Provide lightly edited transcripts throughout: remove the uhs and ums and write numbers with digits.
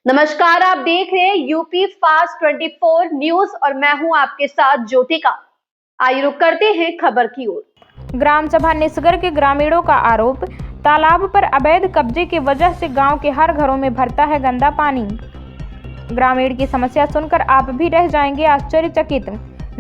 नमस्कार, आप देख रहे हैं यूपी फास्ट 24 न्यूज और मैं हूं आपके साथ ज्योतिका। आइए रुक करते हैं खबर की ओर। ग्राम सभा निसगर के ग्रामीणों का आरोप, तालाब पर अवैध कब्जे की वजह से गांव के हर घरों में भरता है गंदा पानी। ग्रामीण की समस्या सुनकर आप भी रह जाएंगे आश्चर्यचकित।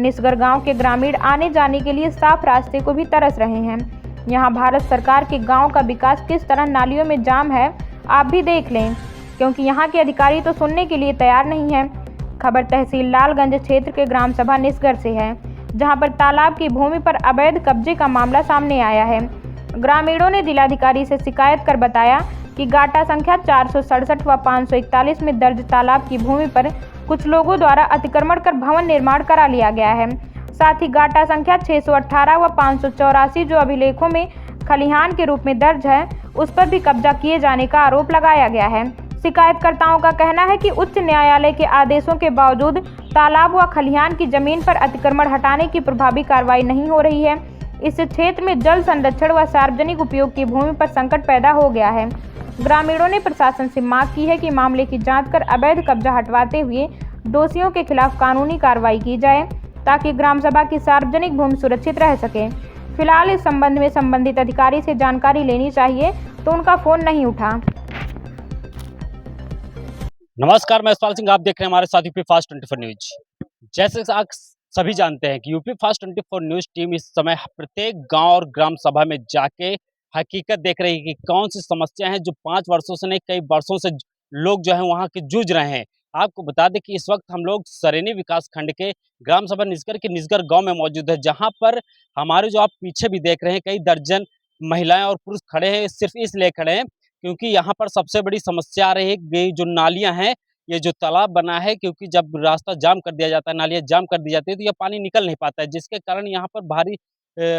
निसगर गांव के ग्रामीण आने जाने के लिए साफ रास्ते को भी तरस रहे हैं। यहां भारत सरकार के गांव का विकास किस तरह नालियों में जाम है, आप भी देख लें, क्योंकि यहां के अधिकारी तो सुनने के लिए तैयार नहीं हैं। खबर तहसील लालगंज क्षेत्र के ग्राम सभा निसगर से है, जहां पर तालाब की भूमि पर अवैध कब्जे का मामला सामने आया है। ग्रामीणों ने जिलाधिकारी से शिकायत कर बताया कि गाटा संख्या 467 व 541 में दर्ज तालाब की भूमि पर कुछ लोगों द्वारा अतिक्रमण कर भवन निर्माण करा लिया गया है। साथ ही गाटा संख्या 618 व 584 जो अभिलेखों में खलिहान के रूप में दर्ज है, उस पर भी कब्जा किए जाने का आरोप लगाया गया है। शिकायतकर्ताओं का कहना है कि उच्च न्यायालय के आदेशों के बावजूद तालाब व खलिहान की जमीन पर अतिक्रमण हटाने की प्रभावी कार्रवाई नहीं हो रही है। इससे क्षेत्र में जल संरक्षण व सार्वजनिक उपयोग की भूमि पर संकट पैदा हो गया है। ग्रामीणों ने प्रशासन से मांग की है कि मामले की जांच कर अवैध कब्जा हटवाते हुए दोषियों के खिलाफ कानूनी कार्रवाई की जाए, ताकि ग्राम सभा की सार्वजनिक भूमि सुरक्षित रह सके। फिलहाल इस संबंध में संबंधित अधिकारी से जानकारी लेनी चाहिए तो उनका फोन नहीं उठा। नमस्कार, मैं यशपाल सिंह। आप देख रहे हैं हमारे साथ यूपी फास्ट 24 न्यूज। जैसे कि आप सभी जानते हैं कि यूपी फास्ट 24 न्यूज टीम इस समय प्रत्येक गांव और ग्राम सभा में जाके हकीकत देख रही है कि कौन सी समस्या है जो 5 वर्षों से नहीं, कई वर्षों से लोग जो है वहां के जूझ रहे हैं। आपको बता दें कि इस वक्त हम लोग सरेनी विकास खंड के ग्राम सभा निसगर के निसगर गाँव में मौजूद है, जहाँ पर हमारे जो आप पीछे भी देख रहे हैं कई दर्जन महिलाएं और पुरुष खड़े हैं। सिर्फ इसलिए खड़े हैं क्योंकि यहाँ पर सबसे बड़ी समस्या आ रही है कि जो नालियाँ हैं, ये जो तालाब बना है, क्योंकि जब रास्ता जाम कर दिया जाता है, नालियाँ जाम कर दी जाती है, तो ये पानी निकल नहीं पाता है, जिसके कारण यहाँ पर भारी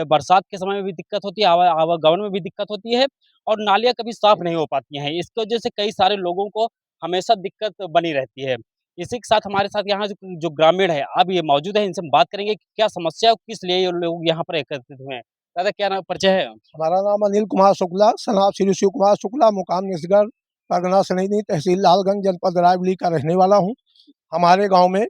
बरसात के समय में भी दिक्कत होती है, आवागमन में भी दिक्कत होती है और नालियाँ कभी साफ नहीं हो पाती हैं। इसकी वजह से कई सारे लोगों को हमेशा दिक्कत बनी रहती है। इसी के साथ हमारे साथ यहाँ जो ग्रामीण है अब ये मौजूद है, इनसे हम बात करेंगे कि क्या समस्या है, किस लिए ये लोग यहाँ पर एकत्रित हुए हैं। दादा, क्या नाम, परिचय है? हमारा नाम अनिल कुमार शुक्ला, सनाब श्री शिव कुमार शुक्ला, मुकाम निसगर, परगना सनैनी, तहसील लालगंज, जनपद रायबरेली का रहने वाला हूँ। हमारे गांव में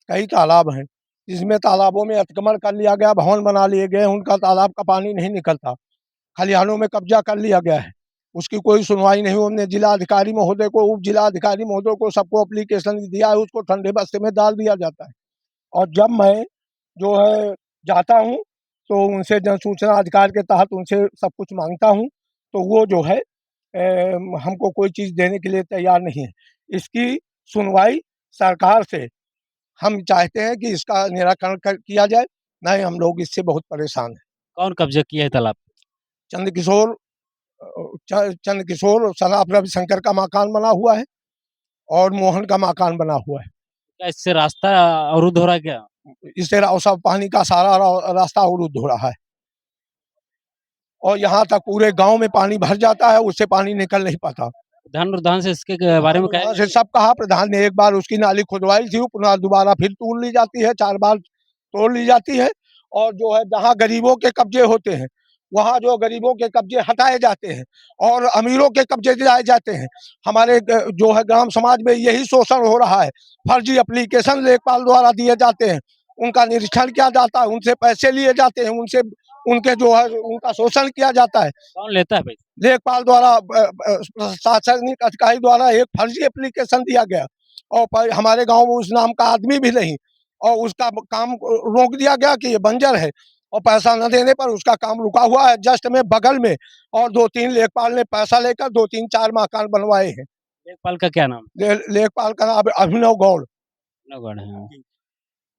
कई तालाब हैं, जिसमें तालाबों में अतिक्रमण कर लिया गया, भवन बना लिए गए, उनका तालाब का पानी नहीं निकलता। खलिहानों में कब्जा कर लिया गया है, उसकी कोई सुनवाई नहीं। हमने जिलाधिकारी महोदय को, उप जिलाधिकारी महोदय को, सबको एप्लीकेशन दिया है, उसको ठंडे बस्ते में डाल दिया जाता है। और जब मैं जो है जाता हूँ तो उनसे जन सूचना अधिकार के तहत उनसे सब कुछ मांगता हूँ, तो वो जो है हमको कोई चीज़ देने के लिए तैयार नहीं है। इसकी सुनवाई सरकार से हम चाहते हैं कि इसका निराकरण किया जाए। नहीं, हम लोग इससे बहुत परेशान हैं। कौन कब्जा किया है तालाब? चंद्रकिशोर चंद्रकिशोर सनाफ रविशंकर का मकान बना हुआ है और मोहन का मकान बना हुआ है। क्या इससे रास्ता अवरुद्ध हो रहा है क्या? इससे सब पानी का सारा रास्ता अवरुद्ध हो रहा है और यहाँ तक पूरे गांव में पानी भर जाता है, उससे पानी निकल नहीं पाता। प्रधान से इसके बारे में क्या से सब कहा, प्रधान ने एक बार उसकी नाली खुदवाई थी, पुनः दोबारा फिर तोड़ ली जाती है, 4 बार तोड़ ली जाती है। और जो है जहाँ गरीबों के कब्जे होते हैं, वहाँ जो गरीबों के कब्जे हटाए जाते हैं और अमीरों के कब्जे दिलाए जाते हैं। हमारे जो है ग्राम समाज में यही शोषण हो रहा है। फर्जी एप्लीकेशन लेखपाल द्वारा दिए जाते हैं, उनका निरीक्षण किया जाता है, उनसे पैसे लिए जाते हैं, उनसे उनके जो है उनका शोषण किया जाता है। कौन लेता है पैसे? लेखपाल द्वारा, प्रशासनिक अधिकारी द्वारा एक फर्जी एप्लीकेशन दिया गया और हमारे गांव में उस नाम का आदमी भी नहीं और उसका काम रोक दिया गया कि ये बंजर है और पैसा न देने पर उसका काम रुका हुआ है। जस्ट में बगल में और 2-3 लेखपाल ने पैसा लेकर 2-3-4 मकान बनवाए हैं। लेखपाल का क्या नाम? लेखपाल का नाम अभिनव गौड़। नौगढ़ है।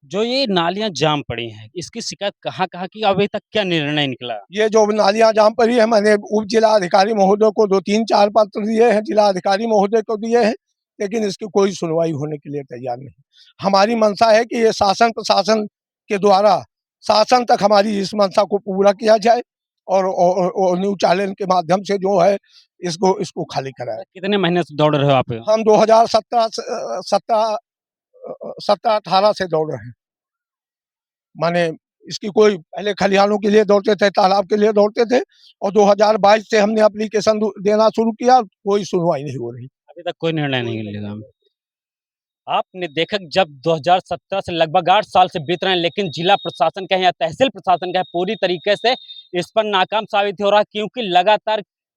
जो ये नालियां जाम पड़ी हैं, इसकी शिकायत कहाँ की, अभी तक क्या निर्णय निकला? ये जो नालियां जाम पड़ी है, मैंने उप जिला अधिकारी महोदय को 2-3-4 पत्र दिए हैं, जिला अधिकारी महोदय को दिए हैं, लेकिन इसकी कोई सुनवाई होने के लिए तैयार नहीं। हमारी मंशा है कि ये शासन प्रशासन के द्वारा शासन तक हमारी इस मंशा को पूरा किया जाए और न्यूज चैनल के माध्यम से जो है इसको खाली कराए। कितने महीने से दौड़ रहे हो आप? हम 2017-18 से दौड़ रहे हैं। माने इसकी कोई पहले खलिहानों के लिए दौड़ते थे, तालाब के लिए दौड़ते थे और 2022 से हमने एप्लीकेशन देना शुरू किया, कोई सुनवाई नहीं हो रही। अभी तक कोई निर्णय नहीं लिया। आपने देखा कि जब 2017 से लगभग 8 साल से बीत रहे हैं, लेकिन जिला प्रशासन कहे या तहसील प्रशासन कहे पूरी तरीके से इस पर नाकाम साबित हो रहा है,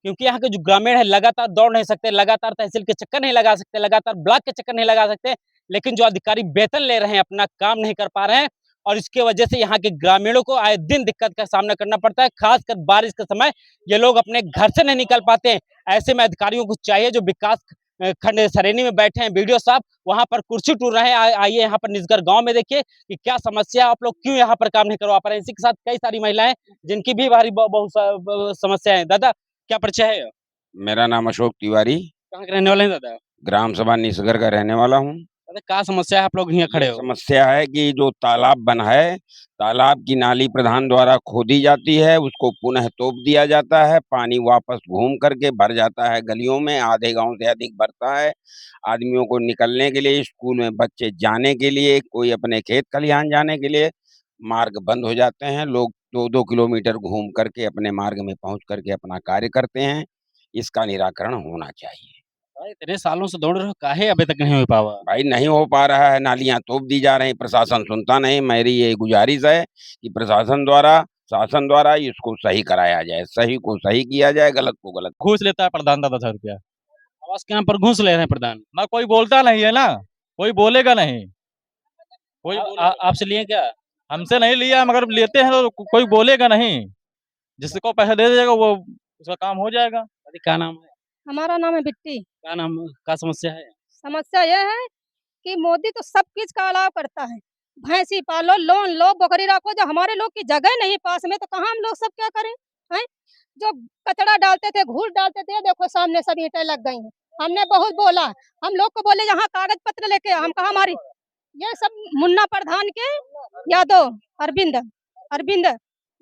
क्योंकि यहाँ के जो ग्रामीण है लगातार दौड़ नहीं सकते, लगातार तहसील के चक्कर नहीं लगा सकते, लगातार ब्लॉक के चक्कर नहीं लगा सकते, लेकिन जो अधिकारी वेतन ले रहे हैं अपना काम नहीं कर पा रहे हैं और इसके वजह से यहाँ के ग्रामीणों को आए दिन दिक्कत का सामना करना पड़ता है। खासकर बारिश के समय ये लोग अपने घर से नहीं निकल पाते हैं। ऐसे में अधिकारियों को चाहिए जो विकास खंड सरेनी में बैठे हैं वीडियो साहब, वहां पर कुर्सी टूट रहे हैं। आइए यहाँ पर निजगर गांव में देखिए कि क्या समस्या, आप लोग क्यों यहाँ पर काम नहीं करवा पा रहे हैं। इसी के साथ कई सारी महिलाएं जिनकी भी भारी बहुत समस्या है। दादा, क्या परिचय है? मेरा नाम अशोक तिवारी, कहाँ के रहने वाले हैं दादा? ग्राम सभा निसगर का रहने वाला हूँ। दादा, क्या समस्या है, आप लोग यहाँ खड़े ये हो? समस्या है कि जो तालाब बना है, तालाब की नाली प्रधान द्वारा खोदी जाती है, उसको पुनः तोप दिया जाता है, पानी वापस घूम करके भर जाता है गलियों में, आधे गांव से अधिक भरता है। आदमियों को निकलने के लिए, स्कूल में बच्चे जाने के लिए, कोई अपने खेत खलिहान जाने के लिए मार्ग बंद हो जाते हैं। लोग 2-2 किलोमीटर घूम करके अपने मार्ग में पहुंच करके अपना कार्य करते हैं। इसका निराकरण होना चाहिए। भाई, इतने सालों से दौड़ रहे हो, काहे अभी तक नहीं हो पावा? भाई नहीं हो पा रहा है, नालियां तोप दी जा रही, प्रशासन सुनता नहीं। मेरी ये गुजारिश है कि प्रशासन द्वारा, शासन द्वारा इसको सही कराया जाए, सही को सही किया जाए, गलत को गलत। घूस लेता है प्रधान दादा 100 रुपया, आवास के यहाँ पर घूस ले रहे हैं प्रधान। ना कोई बोलता नहीं है ना, कोई बोलेगा नहीं। कोई आपसे लिए क्या? हमसे नहीं लिया, मगर लेते हैं तो कोई बोलेगा नहीं। जिसको पैसा दे देगा वो उसका काम हो जाएगा। दादी, क्या नाम है? हमारा नाम है बिट्टी। क्या नाम, क्या समस्या है? समस्या यह है कि मोदी तो सब चीज का अलाव करता है। भैंसी पालो, लोन लो, बकरी रखो, जो हमारे लोग की जगह नहीं पास में तो कहाँ हम लोग सब क्या करें? हैं? जो कचरा डालते थे, घूस डालते थे, देखो सामने सब ईंटें लग गई हैं। हमने बहुत बोला, हम लोग को बोले यहाँ कागज पत्र लेके हम कहा हमारी ये सब मुन्ना प्रधान के यादव अरविंद अरविंद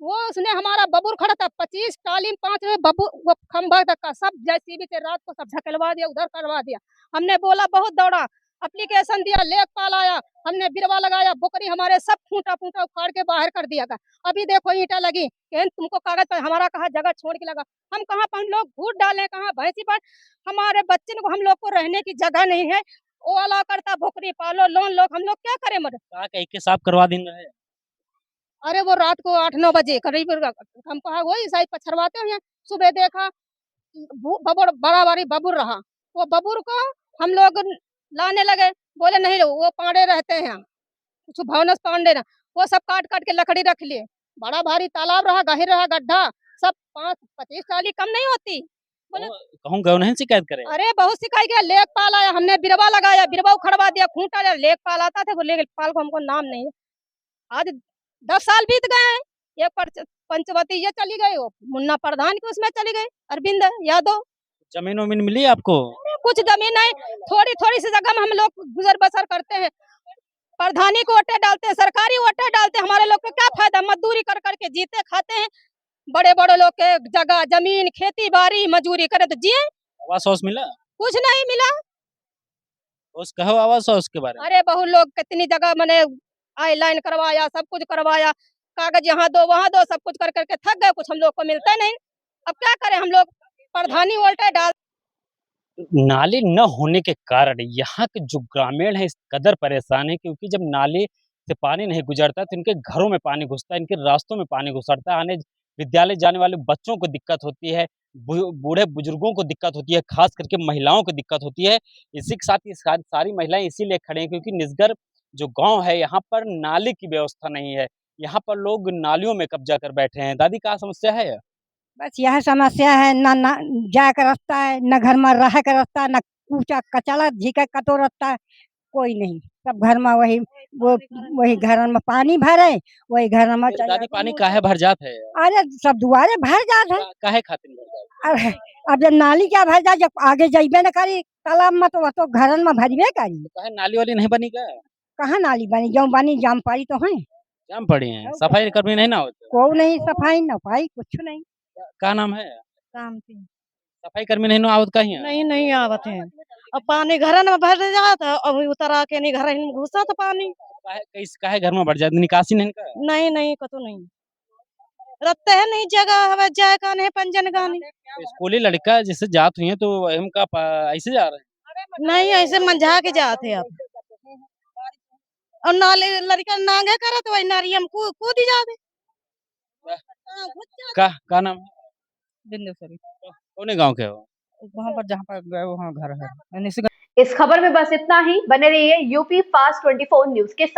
वो उसने हमारा बबूर खड़ा था 25 टालीम 5 बबूर वो खंभा तक का सब जेसीबी से रात को सब ढकलवा दिया, उधर करवा दिया। हमने बोला, बहुत दौड़ा, एप्लीकेशन दिया, लेखपाल आया, हमने बिरवा लगाया, बकरी हमारे सब फूटा फूटा उखाड़ के बाहर कर दिया गया। अभी देखो ईंटा लगी, तुमको कागज पर हमारा कहा जगह छोड़ के लगा, हम कहाँ पर हम लोग घूट डाले, कहाँ भैंसी पर हमारे बच्चे को, हम लोग को रहने की जगह नहीं है। वो अला करता बकरी पालो, लोन लो, हम लोग क्या करें? मदद कहा कहीं के साफ करवा दिन है। अरे वो रात को 8-9 बजे करीब हम कहा वही साइड पछरवाते हैं। सुबह देखा बबूर बड़ा बड़ी बबूर रहा, वो बबूर को हम लोग लाने लगे, बोले नहीं वो पांडे रहते हैं, कुछ भवनस पांडे ना, वो सब काट काट के लकड़ी रख लिए। बड़ा भारी तालाब रहा, गहिर रहा गड्ढा, सब 5-25 टाली कम नहीं होती। बोले कहूँ गए नहीं शिकायत करे। अरे बहुत सिखाई गया, लेखपाल आया, हमने बिरवा लगाया, बिरवा उखड़वा दिया, खूंटा लिया, लेखपाल आता था, वो लेखपाल को हमको नाम नहीं है। आज 10 साल बीत गए हैं, ये पंचवती ये चली गई, वो मुन्ना प्रधान की उसमें चली गई, अरविंद यादव। जमीन वमीन मिली आपको? कुछ जमीन है, थोड़ी थोड़ी सी जगह में हम लोग गुजर बसर करते हैं। प्रधानी को वोटे डालते हैं, सरकारी वोटे डालते हैं, हमारे लोग को क्या फायदा? मजदूरी कर करके जीते खाते हैं। बड़े बड़े लोग के जगह जमीन, खेती बाड़ी, मजदूरी करे तो जिए। आवास हाउस मिला? कुछ नहीं मिला। उस कहो आवास हाउस के बारे में। अरे बहुत लोग कितनी जगह मैंने आई लाइन करवाया, सब कुछ करवाया, कागज यहाँ दो वहाँ दो, सब कुछ कर करके थक गए, कुछ हम लोग को मिलता नहीं। अब क्या करें हम लोग? प्रधानी वोटे डाल। नाले न होने के कारण यहाँ के जो ग्रामीण हैं इस कदर परेशान है, क्योंकि जब नाले से पानी नहीं गुजरता तो इनके घरों में पानी घुसता है, इनके रास्तों में पानी घुसरता है, आने विद्यालय जाने वाले बच्चों को दिक्कत होती है, बूढ़े बुजुर्गों को दिक्कत होती है, खास करके महिलाओं को दिक्कत होती है। इसी के साथ ही सारी महिलाएं इसीलिए खड़े हैं क्योंकि निजगर जो गांव है यहाँ पर नाले की व्यवस्था नहीं है, यहाँ पर लोग नालियों में कब्जा कर बैठे हैं। दादी, क्या समस्या है? बस यह समस्या है, ना जाए का रास्ता है, न घर में रह का रास्ता है, न कूचा कचड़ा झीका कटो रास्ता है, कोई नहीं। सब घर में वही घर में पानी भरे, वही घर में दादी, पानी काहे भर जात है? अरे सब दुआरे भर जात है। काहे खातिर भर जात? अरे अब जब नाली क्या भर जाए, जब आगे जाइबे न करी तालाब में तो वह तो घरन में भरबे करी। काहे नाली वाली नहीं बनी क्या? कहाँ नाली बनी? जो बनी जाम पड़ी तो है, जाम पड़ी है, सफाई कर्मी नहीं ना होते? को नहीं सफाई न पाई, कुछ नहीं। क्या नाम है? काम थी सफाई कर्मी नहीं आवत कहीं? नहीं नहीं आवत है। अब पानी घर में भर जाता, अब उतरा के नहीं घर में घुसा तो पानी। काहे घर में भर जात? निकासी नहीं का? नहीं नहीं कतो नहीं रखते हैं, नहीं जगह हवा जाए का नहीं पंजन का नहीं। स्कूली लड़का जैसे जात हुई है तो हम का ऐसे जा रहे हैं? नहीं ऐसे मंझा के जाते अब और नाले लड़का नांगे करे तो वही नारी हम कूद ही जावे। का नाम है? बिंदेश्वरी कौन गांव के हो? वहाँ पर जहाँ पर गए वहाँ घर है। इस खबर में बस इतना ही। बने रहिए यूपी फास्ट 24 न्यूज के साथ।